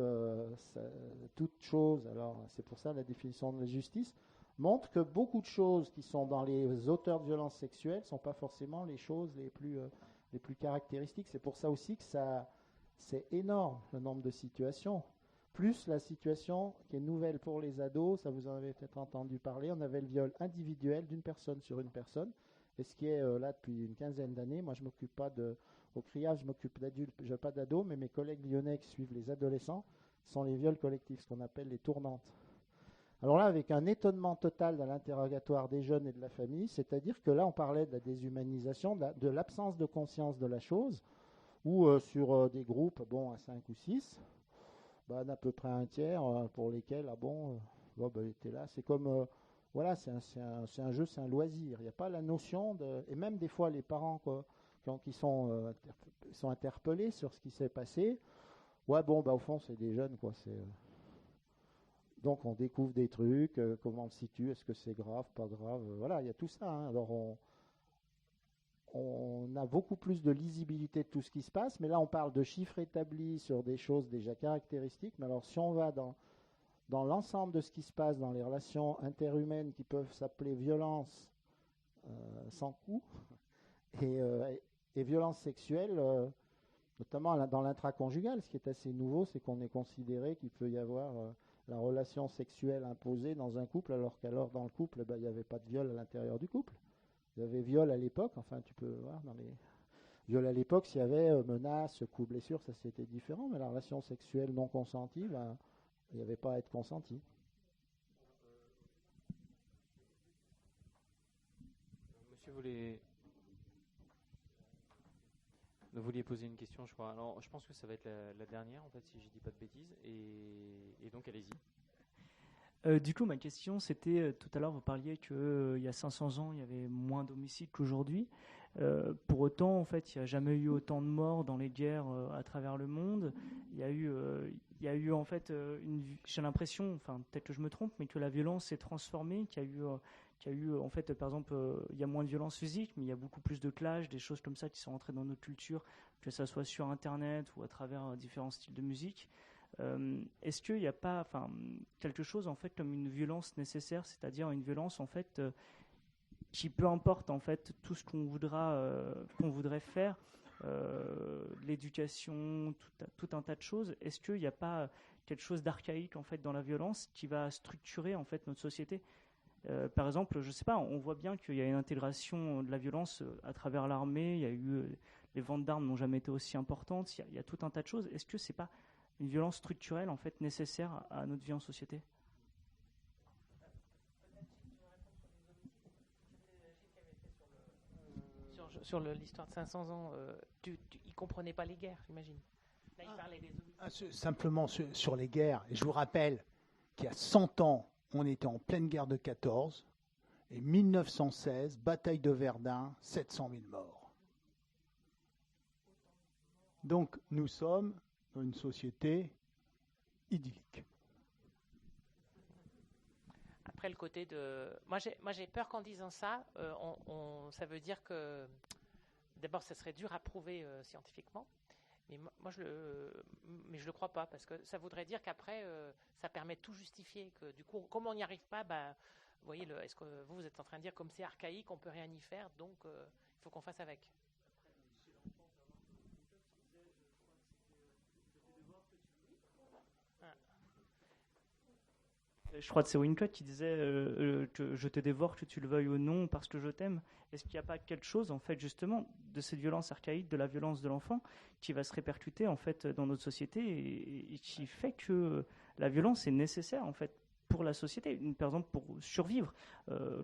toute chose. Alors, c'est pour ça la définition de la justice montre que beaucoup de choses qui sont dans les auteurs de violences sexuelles ne sont pas forcément les choses les plus caractéristiques. C'est pour ça aussi que c'est énorme, le nombre de situations. Plus la situation qui est nouvelle pour les ados, ça vous en avez peut-être entendu parler, on avait le viol individuel d'une personne sur une personne. Et ce qui est là depuis une quinzaine d'années, moi je ne m'occupe pas au CRIAF, je m'occupe d'adultes, je n'ai pas d'ados, mais mes collègues lyonnais qui suivent les adolescents sont les viols collectifs, ce qu'on appelle les tournantes. Alors là, avec un étonnement total dans l'interrogatoire des jeunes et de la famille, c'est-à-dire que là on parlait de la déshumanisation, de l'absence de conscience de la chose, ou sur des groupes, à 5 ou 6, à peu près un tiers pour lesquels, était là. C'est comme, c'est un jeu, c'est un loisir. Il n'y a pas la notion de... Et même des fois, les parents qui sont interpellés sur ce qui s'est passé, au fond, c'est des jeunes, quoi. Donc, on découvre des trucs, comment on le situe, est-ce que c'est grave, pas grave. Voilà, il y a tout ça. Alors, on a beaucoup plus de lisibilité de tout ce qui se passe, mais là on parle de chiffres établis sur des choses déjà caractéristiques. Mais alors si on va dans l'ensemble de ce qui se passe dans les relations interhumaines qui peuvent s'appeler violence sans coup et violence sexuelle, notamment dans l'intraconjugal, ce qui est assez nouveau, c'est qu'on est considéré qu'il peut y avoir la relation sexuelle imposée dans un couple, alors qu'alors dans le couple, il n'y avait pas de viol à l'intérieur du couple. Il y avait viol à l'époque, enfin tu peux voir dans les viols à l'époque, s'il y avait menaces, coups, blessures, ça c'était différent, mais la relation sexuelle non consentie, il n'y avait pas à être consenti. Monsieur vous vouliez poser une question, je crois. Alors je pense que ça va être la dernière, en fait, si je ne dis pas de bêtises, et donc allez-y. Du coup, ma question, c'était, tout à l'heure, vous parliez qu'il y a 500 ans, il y avait moins d'homicides qu'aujourd'hui. Pour autant, en fait, il n'y a jamais eu autant de morts dans les guerres à travers le monde. Il y a eu en fait, j'ai l'impression, enfin, peut-être que je me trompe, mais que la violence s'est transformée, qu'il y a eu, en fait, par exemple, il y a moins de violence physique, mais il y a beaucoup plus de clash, des choses comme ça qui sont entrées dans notre culture, que ça soit sur Internet ou à travers différents styles de musique. Est-ce qu'il n'y a pas quelque chose en fait comme une violence nécessaire, c'est-à-dire une violence en fait qui, peu importe en fait tout ce qu'on voudrait faire, l'éducation, tout un tas de choses, est-ce qu'il n'y a pas quelque chose d'archaïque en fait dans la violence qui va structurer en fait notre société? Par exemple, je sais pas, on voit bien qu'il y a une intégration de la violence à travers l'armée, il y a eu les ventes d'armes n'ont jamais été aussi importantes, il y a tout un tas de choses. Est-ce que c'est pas une violence structurelle en fait nécessaire à notre vie en société? Sur l'histoire de 500 ans, ils ne comprenaient pas les guerres, j'imagine. Là, ils parlaient des homicides. Simplement sur les guerres. Et je vous rappelle qu'il y a 100 ans, on était en pleine guerre de 14, et 1916, bataille de Verdun, 700 000 morts. Donc nous sommes dans une société idyllique. après le côté de... Moi, j'ai peur qu'en disant ça, ça veut dire que, d'abord, ça serait dur à prouver scientifiquement, mais je le crois pas, parce que ça voudrait dire qu'après, ça permet de tout justifier, que du coup, comme on n'y arrive pas, vous voyez, est-ce que vous êtes en train de dire, comme c'est archaïque, on peut rien y faire, donc il faut qu'on fasse avec. Je crois que c'est Winnicott qui disait que je te dévore, que tu le veuilles ou non, parce que je t'aime. Est-ce qu'il n'y a pas quelque chose, en fait, justement, de cette violence archaïque, de la violence de l'enfant, qui va se répercuter, en fait, dans notre société et qui fait que la violence est nécessaire, en fait, pour la société, par exemple, pour survivre.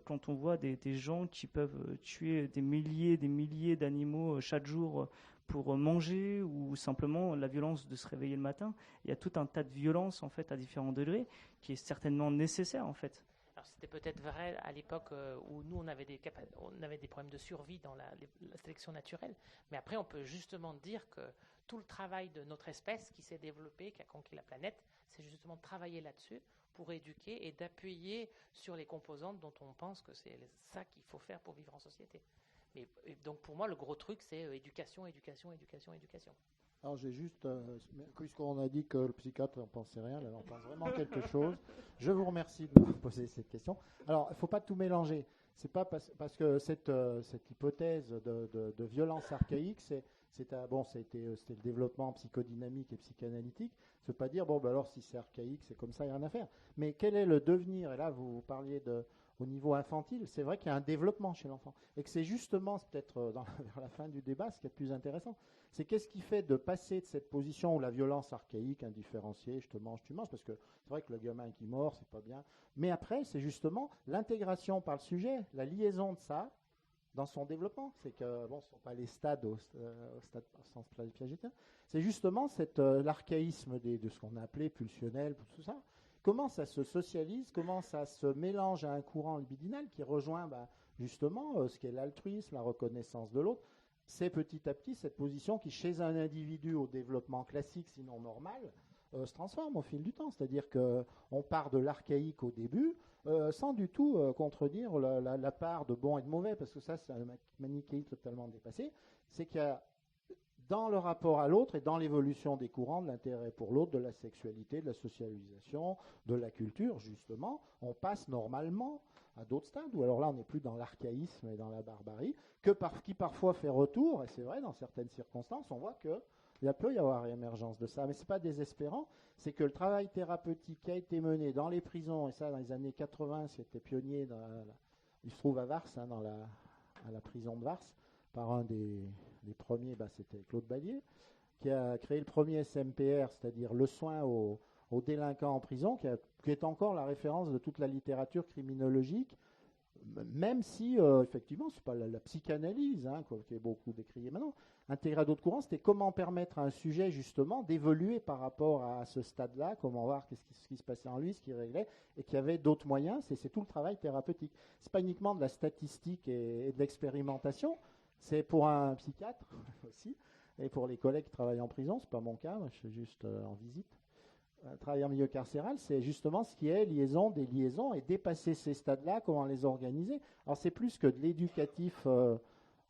Quand on voit des gens qui peuvent tuer des milliers d'animaux chaque jour pour manger, ou simplement la violence de se réveiller le matin, il y a tout un tas de violences, en fait, à différents degrés, qui est certainement nécessaire, en fait. Alors c'était peut-être vrai à l'époque où nous on avait des problèmes de survie dans la sélection naturelle, mais après on peut justement dire que tout le travail de notre espèce qui s'est développée, qui a conquis la planète, c'est justement de travailler là-dessus pour éduquer et d'appuyer sur les composantes dont on pense que c'est ça qu'il faut faire pour vivre en société. Mais donc pour moi le gros truc c'est éducation. Alors j'ai juste, puisqu'on a dit que le psychiatre n'en pensait rien, là on pense vraiment quelque chose. Je vous remercie de me poser cette question. Alors il ne faut pas tout mélanger. C'est pas parce que cette hypothèse de violence archaïque, c'était le développement psychodynamique et psychanalytique. Ça ne veut pas dire alors si c'est archaïque, c'est comme ça, il n'y a rien à faire. Mais quel est le devenir? Et là vous parliez au niveau infantile, c'est vrai qu'il y a un développement chez l'enfant. Et que c'est justement, c'est peut-être vers la fin du débat, ce qui est le plus intéressant, c'est qu'est-ce qui fait de passer de cette position où la violence archaïque, indifférenciée, je te mange, tu manges, parce que c'est vrai que le gamin qui mord, c'est pas bien. Mais après, c'est justement l'intégration par le sujet, la liaison de ça dans son développement. C'est que, ce ne sont pas les stades au sens piagétien, c'est justement l'archaïsme de ce qu'on a appelé pulsionnel, tout ça. Comment ça se socialise, comment ça se mélange à un courant libidinal qui rejoint justement ce qu'est l'altruisme, la reconnaissance de l'autre. C'est petit à petit cette position qui, chez un individu au développement classique, sinon normal, se transforme au fil du temps. C'est-à-dire qu'on part de l'archaïque au début, sans du tout contredire la part de bon et de mauvais, parce que ça, c'est un manichéisme totalement dépassé. C'est qu'il y a dans le rapport à l'autre et dans l'évolution des courants, de l'intérêt pour l'autre, de la sexualité, de la socialisation, de la culture, justement, on passe normalement à d'autres stades, où alors là on n'est plus dans l'archaïsme et dans la barbarie, qui parfois fait retour, et c'est vrai, dans certaines circonstances, on voit qu'il peut y avoir émergence de ça, mais ce n'est pas désespérant, c'est que le travail thérapeutique qui a été mené dans les prisons, et ça dans les années 80, c'était pionnier, il se trouve à Vars, à la prison de Vars, par un des premiers, c'était Claude Ballier, qui a créé le premier SMPR, c'est-à-dire le soin aux délinquants en prison, qui est encore la référence de toute la littérature criminologique, même si, effectivement, ce n'est pas la psychanalyse, qui est beaucoup décriée maintenant. Intégré à d'autres courants, c'était comment permettre à un sujet, justement, d'évoluer par rapport à ce stade-là, comment voir ce qui se passait en lui, ce qui réglait, et qu'il y avait d'autres moyens. C'est tout le travail thérapeutique. Ce n'est pas uniquement de la statistique et de l'expérimentation. C'est pour un psychiatre aussi, et pour les collègues qui travaillent en prison, ce n'est pas mon cas, moi, je suis juste en visite. Travailler en milieu carcéral, c'est justement ce qui est liaison des liaisons, et dépasser ces stades-là, comment les organiser. Alors c'est plus que de l'éducatif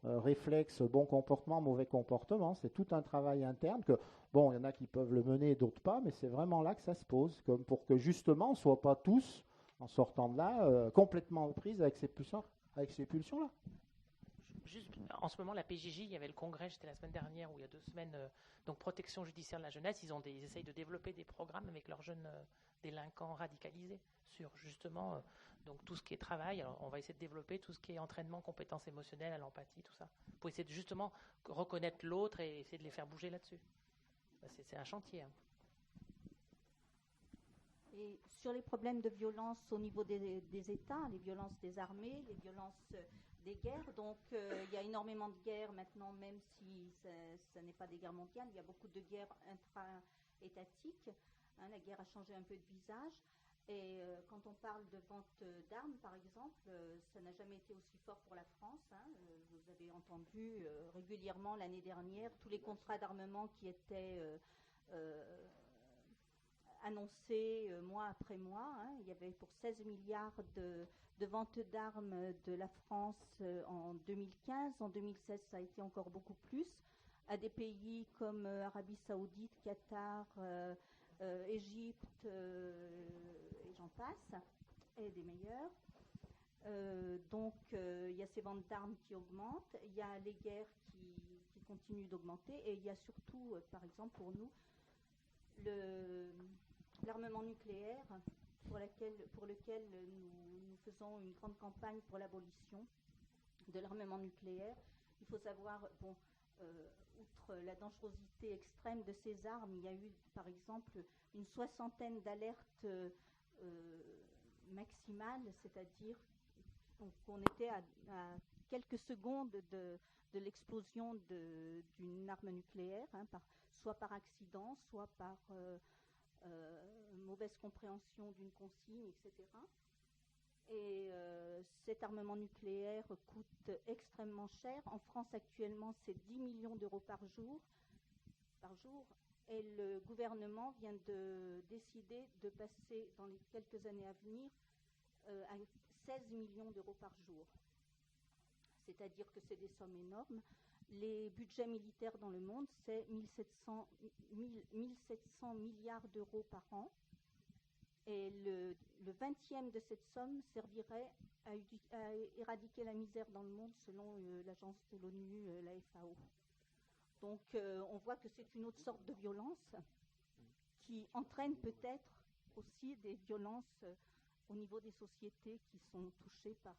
réflexe, bon comportement, mauvais comportement, c'est tout un travail interne que, il y en a qui peuvent le mener et d'autres pas, mais c'est vraiment là que ça se pose, comme pour que justement on ne soit pas tous, en sortant de là, complètement en prise avec ces pulsions-là. Juste, en ce moment, la PJJ, il y avait le congrès, c'était la semaine dernière ou il y a 2 semaines, donc protection judiciaire de la jeunesse, ils essayent de développer des programmes avec leurs jeunes délinquants radicalisés sur justement donc tout ce qui est travail. Alors on va essayer de développer tout ce qui est entraînement, compétences émotionnelles, à l'empathie, tout ça, pour essayer de justement reconnaître l'autre et essayer de les faire bouger là-dessus. C'est un chantier. Et sur les problèmes de violence au niveau des États, les violences des armées, les violences des guerres, donc il y a énormément de guerres maintenant, même si ça n'est pas des guerres mondiales, il y a beaucoup de guerres intra-étatiques. La guerre a changé un peu de visage. Et quand on parle de vente d'armes, par exemple, ça n'a jamais été aussi fort pour la France. Vous avez entendu régulièrement l'année dernière tous les contrats d'armement qui étaient annoncé mois après mois. Il y avait pour 16 milliards de ventes d'armes de la France en 2015. En 2016, ça a été encore beaucoup plus, à des pays comme Arabie Saoudite, Qatar, Égypte, et j'en passe, et des meilleurs. Donc, il y a ces ventes d'armes qui augmentent, il y a les guerres qui continuent d'augmenter, et il y a surtout, par exemple pour nous, l'armement nucléaire, pour lequel nous faisons une grande campagne pour l'abolition de l'armement nucléaire. Il faut savoir, outre la dangerosité extrême de ces armes, il y a eu, par exemple, une 60aine d'alertes maximales, c'est-à-dire qu'on était à quelques secondes de l'explosion d'une arme nucléaire, soit par accident, soit par mauvaise compréhension d'une consigne, etc. Et cet armement nucléaire coûte extrêmement cher. En France, actuellement, c'est 10 millions d'euros par jour. Et le gouvernement vient de décider de passer, dans les quelques années à venir, à 16 millions d'euros par jour. C'est-à-dire que c'est des sommes énormes. Les budgets militaires dans le monde, c'est 1700 milliards d'euros par an. Et le 20e de cette somme servirait à éradiquer la misère dans le monde, selon l'agence de l'ONU, la FAO. Donc on voit que c'est une autre sorte de violence qui entraîne peut-être aussi des violences au niveau des sociétés qui sont touchées par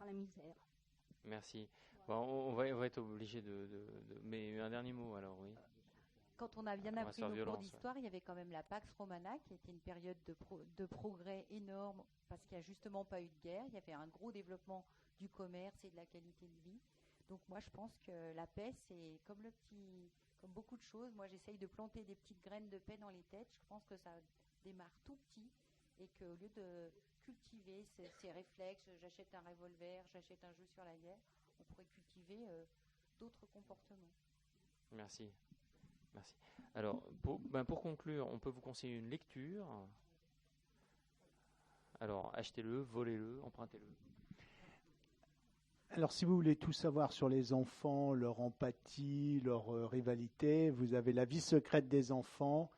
la misère. Merci. Bon, on va être obligé mais un dernier mot alors, oui. Quand on a bien appris nos cours d'histoire, il y avait quand même la Pax Romana, qui était une période de progrès énorme, parce qu'il n'y a justement pas eu de guerre. Il y avait un gros développement du commerce et de la qualité de vie. Donc moi, je pense que la paix, c'est comme beaucoup de choses. Moi, j'essaye de planter des petites graines de paix dans les têtes. Je pense que ça démarre tout petit, et qu'au lieu de cultiver ces réflexes, j'achète un revolver, j'achète un jeu sur la guerre, on pourrait cultiver d'autres comportements. Merci. Merci. Alors, pour conclure, on peut vous conseiller une lecture. Alors, achetez-le, volez-le, empruntez-le. Alors, si vous voulez tout savoir sur les enfants, leur empathie, leur rivalité, vous avez La vie secrète des enfants,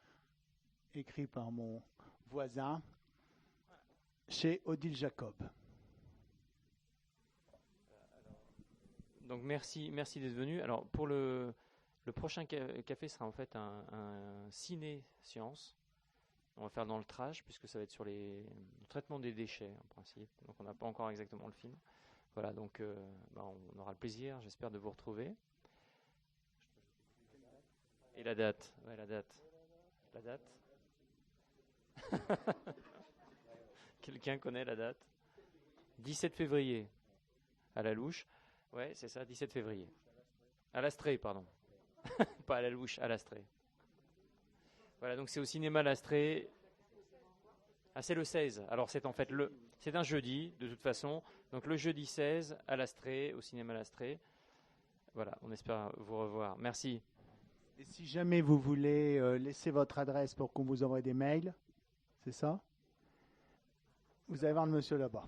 écrit par mon voisin, chez Odile Jacob. Donc, merci d'être venu. Alors, pour le prochain café sera en fait un ciné-science. On va faire dans le trash, puisque ça va être sur le traitement des déchets, en principe. Donc, on n'a pas encore exactement le film. Voilà, donc on aura le plaisir, j'espère, de vous retrouver. Et la date. Ouais, la date. La date. Quelqu'un connaît la date? 17 février. À la louche. Ouais, c'est ça, 17 février. À l'Astrée, pardon. Pas à la louche, à l'Astrée. Voilà, donc c'est au cinéma l'Astrée. Ah, c'est le 16. Alors c'est en fait c'est un jeudi, de toute façon. Donc le jeudi 16 à l'Astrée, au cinéma l'Astrée. Voilà, on espère vous revoir. Merci. Et si jamais vous voulez laisser votre adresse pour qu'on vous envoie des mails, c'est ça? Vous allez voir le monsieur là-bas.